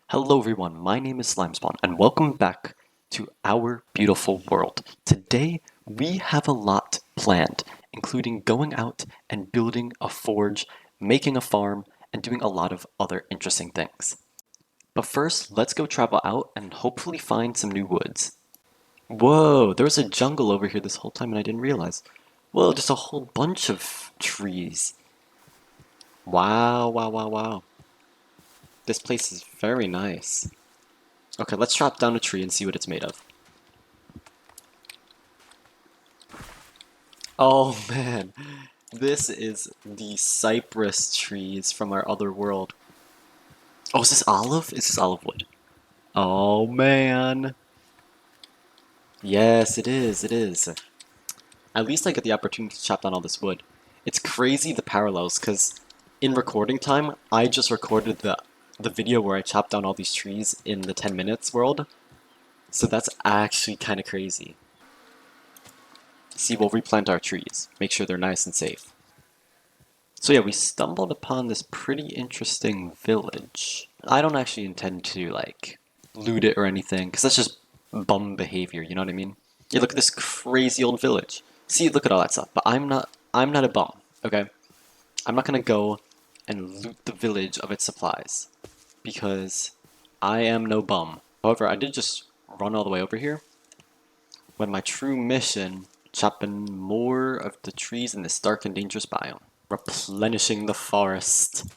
Hello everyone, my name is Slimespawn and welcome back to our beautiful world. Today we have a lot planned, including going out and building a forge, making a farm, and doing a lot of other interesting things. But first, let's go travel out and hopefully find some new woods. Whoa, there was a jungle over here this whole time and I didn't realize. Whoa, just a whole bunch of trees. Wow, wow, wow, wow. This place is very nice. Okay, let's chop down a tree and see what it's made of. Oh man, this is the cypress trees from our other world. Oh, is this olive? Is this olive wood? Oh man. Yes, it is, it is. At least I get the opportunity to chop down all this wood. It's crazy the parallels, because in recording time, I just recorded the video where I chopped down all these trees in the 10 minutes world. So that's actually kind of crazy. See, we'll replant our trees, make sure they're nice and safe. So yeah, we stumbled upon this pretty interesting village. I don't actually intend to, like, loot it or anything, because that's just bum behavior, you know what I mean? Yeah, look at this crazy old village. See, look at all that stuff, but I'm not a bum, okay? I'm not gonna go and loot the village of its supplies, because I am no bum. However, I did just run all the way over here, when my true mission, chopping more of the trees in this dark and dangerous biome. Replenishing the forest.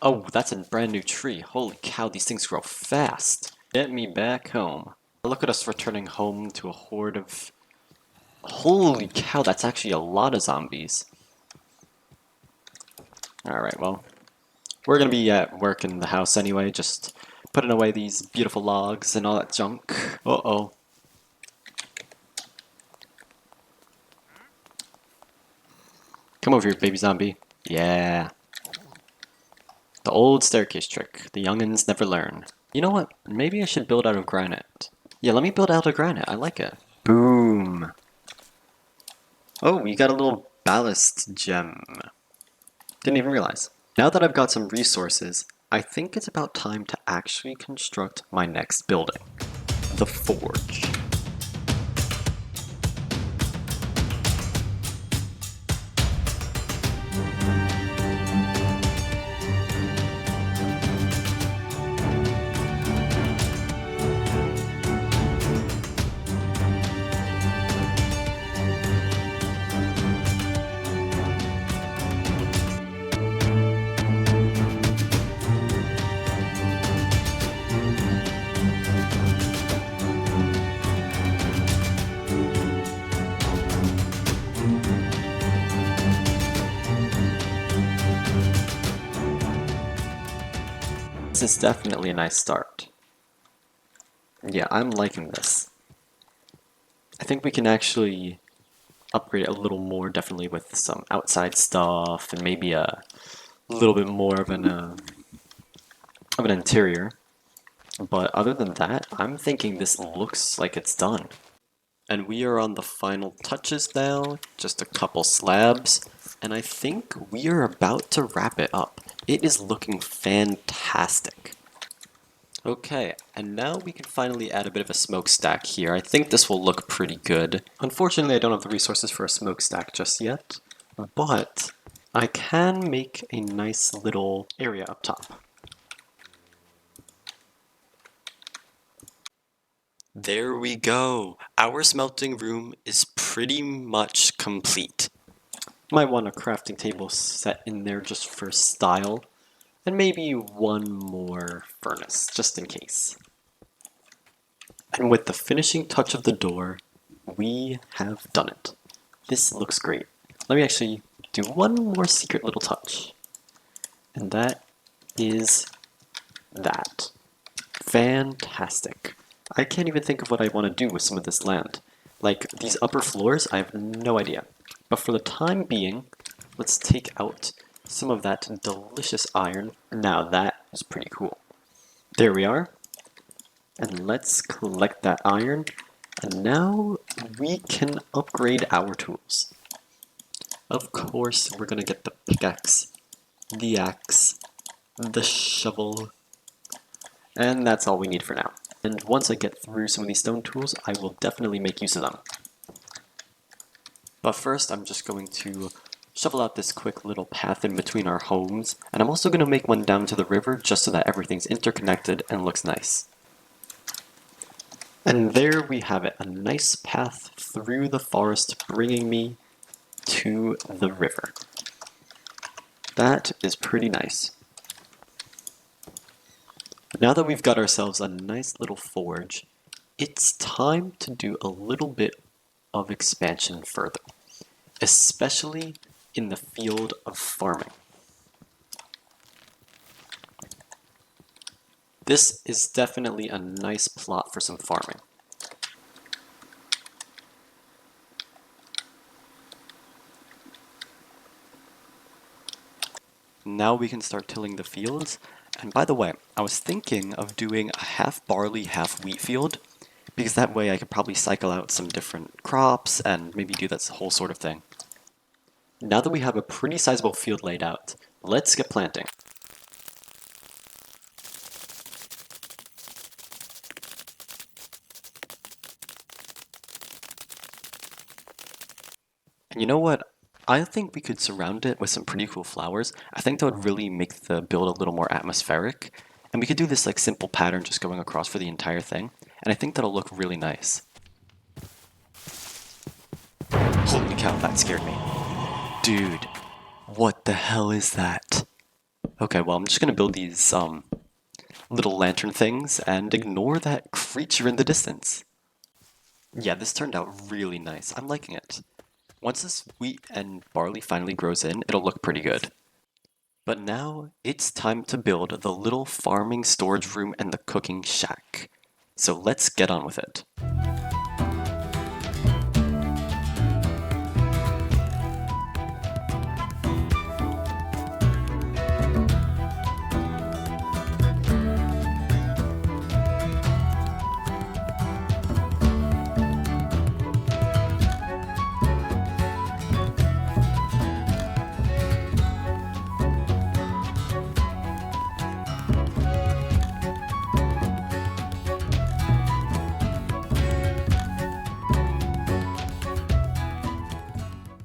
Oh, that's a brand new tree. Holy cow, these things grow fast. Get me back home. Look at us returning home to a horde of... Holy cow, that's actually a lot of zombies. Alright, well, we're gonna be at work in the house anyway, just putting away these beautiful logs and all that junk. Uh-oh. Come over here, baby zombie. Yeah. The old staircase trick. The youngins never learn. You know what? Maybe I should build out of granite. Yeah, let me build out of granite. I like it. Boom. Oh, we got a little ballast gem. Didn't even realize. Now that I've got some resources, I think it's about time to actually construct my next building. The forge. This is definitely a nice start. Yeah, I'm liking this. I think we can actually upgrade it a little more, definitely with some outside stuff and maybe a little bit more of an interior. But other than that, I'm thinking this looks like it's done. And we are on the final touches now, just a couple slabs, and I think we are about to wrap it up. It is looking fantastic. Okay, and now we can finally add a bit of a smokestack here. I think this will look pretty good. Unfortunately, I don't have the resources for a smokestack just yet, but I can make a nice little area up top. There we go! Our smelting room is pretty much complete. Might want a crafting table set in there just for style, and maybe one more furnace, just in case. And with the finishing touch of the door, we have done it. This looks great. Let me actually do one more secret little touch. And that is that. Fantastic. I can't even think of what I want to do with some of this land. Like, these upper floors, I have no idea. But for the time being, let's take out some of that delicious iron. Now that is pretty cool. There we are. And let's collect that iron. And now we can upgrade our tools. Of course, we're gonna get the pickaxe, the axe, the shovel, And that's all we need for now. And once I get through some of these stone tools, I will definitely make use of them. But first, I'm just going to shovel out this quick little path in between our homes, and I'm also going to make one down to the river just so that everything's interconnected and looks nice. And there we have it, a nice path through the forest bringing me to the river. That is pretty nice. Now that we've got ourselves a nice little forge, it's time to do a little bit of expansion further, especially in the field of farming. This is definitely a nice plot for some farming. Now we can start tilling the fields. And by the way, I was thinking of doing a half barley, half wheat field, because that way I could probably cycle out some different crops and maybe do that whole sort of thing. Now that we have a pretty sizable field laid out, let's get planting. And you know what? I think we could surround it with some pretty cool flowers. I think that would really make the build a little more atmospheric. And we could do this like simple pattern just going across for the entire thing. And I think that'll look really nice. Holy cow, that scared me. Dude, what the hell is that? Okay, well, I'm just gonna build these little lantern things and ignore that creature in the distance. Yeah, this turned out really nice. I'm liking it. Once this wheat and barley finally grows in, it'll look pretty good. But now, it's time to build the little farming storage room and the cooking shack. So let's get on with it.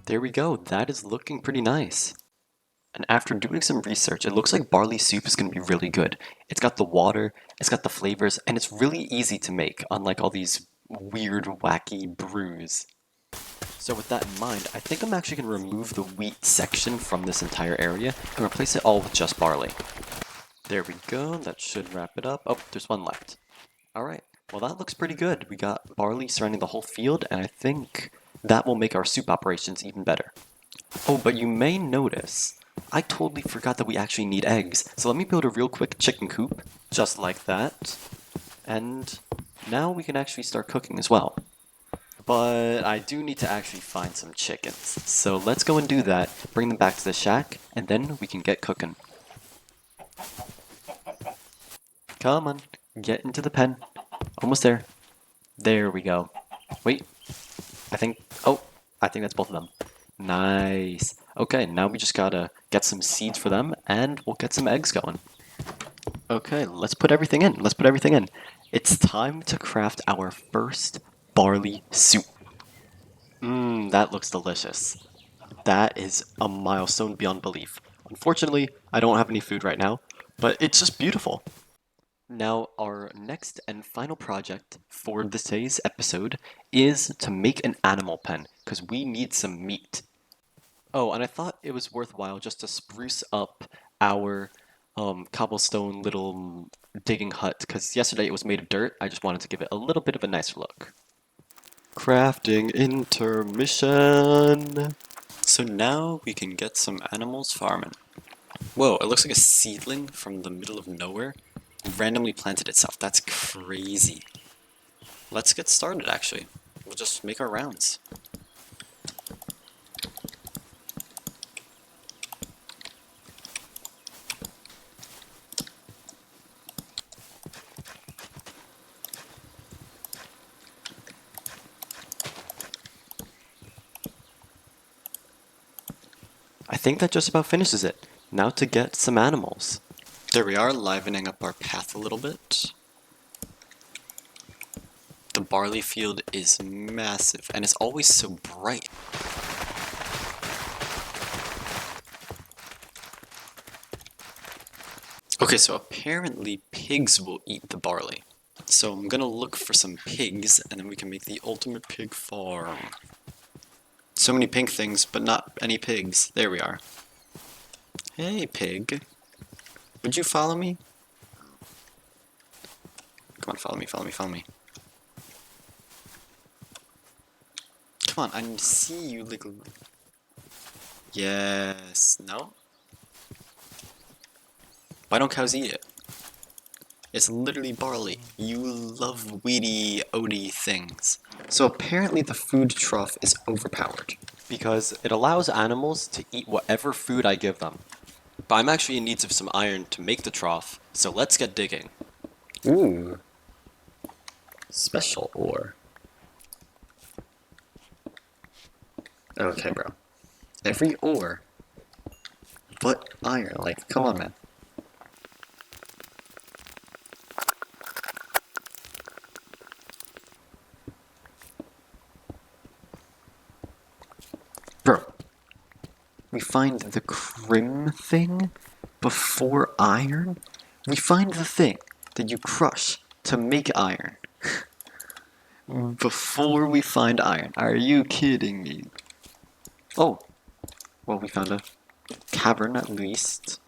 There we go, that is looking pretty nice. And after doing some research, it looks like barley soup is going to be really good. It's got the water, it's got the flavors, and it's really easy to make, unlike all these weird, wacky brews. So with that in mind, I think I'm actually going to remove the wheat section from this entire area and replace it all with just barley. There we go, that should wrap it up. Oh, there's one left. Alright, well that looks pretty good. We got barley surrounding the whole field, and I think that will make our soup operations even better. Oh, but you may notice, I totally forgot that we actually need eggs. So let me build a real quick chicken coop, just like that. And now we can actually start cooking as well. But I do need to actually find some chickens. So let's go and do that, bring them back to the shack, and then we can get cooking. Come on, get into the pen. Almost there. There we go. Wait. I think that's both of them. Nice. Okay, now we just gotta get some seeds for them, and we'll get some eggs going. Okay, let's put everything in. It's time to craft our first barley soup. That looks delicious. That is a milestone beyond belief. Unfortunately, I don't have any food right now, but it's just beautiful. Now, our next and final project for today's episode is to make an animal pen, because we need some meat. Oh, and I thought it was worthwhile just to spruce up our cobblestone little digging hut, because yesterday it was made of dirt. I just wanted to give it a little bit of a nicer look. Crafting intermission! So now we can get some animals farming. Whoa, it looks like a seedling from the middle of nowhere randomly planted itself. That's crazy. Let's get started, actually. We'll just make our rounds. I think that just about finishes it. Now to get some animals. There we are, livening up our path a little bit. The barley field is massive, and it's always so bright. Okay, so apparently pigs will eat the barley. So I'm gonna look for some pigs, and then we can make the ultimate pig farm. So many pink things, but not any pigs. There we are. Hey, pig. Would you follow me? Come on, follow me, follow me, follow me. Come on, I need to see you, little... Yes. No? Why don't cows eat it? It's literally barley. You love weedy, oaty things. So apparently the food trough is overpowered, because it allows animals to eat whatever food I give them. But I'm actually in need of some iron to make the trough, so let's get digging. Ooh. Special ore. Okay, bro. Every ore but iron. Like, come on, man. Bro, we find the crim thing before iron? We find the thing that you crush to make iron before we find iron. Are you kidding me? Oh, well, we found a cavern at least.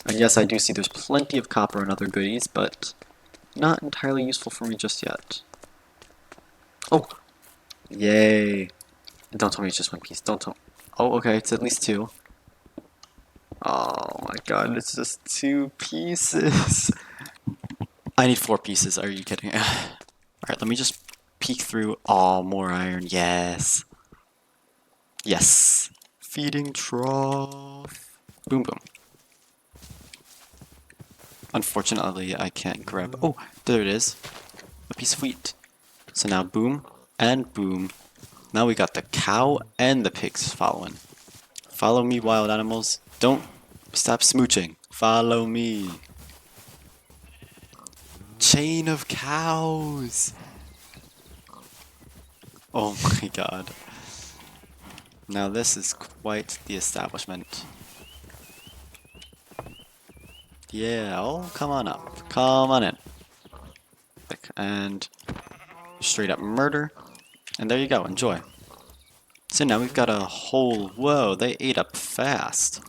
And yes, I do see there's plenty of copper and other goodies, but not entirely useful for me just yet. Oh, yay. Don't tell me it's just one piece. Don't tell me. Oh, okay, it's at least two. Oh my god, it's just 2 pieces. I need 4 pieces, are you kidding? Alright, let me just peek through. Oh, more iron, yes. Yes. Feeding trough. Boom, boom. Unfortunately, I can't grab... Oh, there it is. A piece of wheat. So now boom and boom. Now we got the cow and the pigs following. Follow me, wild animals. Don't stop smooching. Follow me. Chain of cows. Oh my god. Now this is quite the establishment. Yeah, oh, come on up. Come on in. And straight up murder. And there you go, enjoy. So now we've got a whole... Whoa, they ate up fast.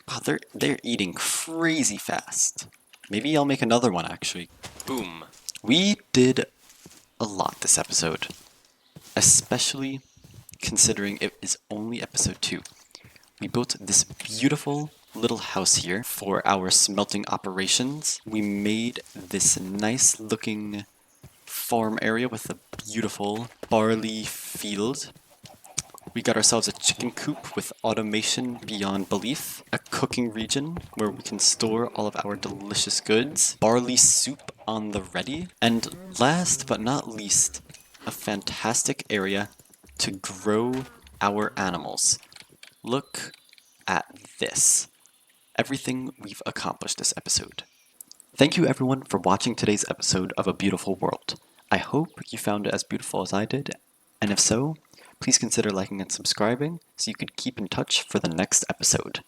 Wow, they're eating crazy fast. Maybe I'll make another one, actually. Boom. We did a lot this episode. Especially considering it is only episode 2. We built this beautiful little house here for our smelting operations. We made this nice looking farm area with a beautiful barley field. We got ourselves a chicken coop with automation beyond belief, a cooking region where we can store all of our delicious goods, barley soup on the ready, and last but not least, a fantastic area to grow our animals. Look at this. Everything we've accomplished this episode. Thank you everyone for watching today's episode of A Beautiful World. I hope you found it as beautiful as I did, and if so, please consider liking and subscribing so you could keep in touch for the next episode.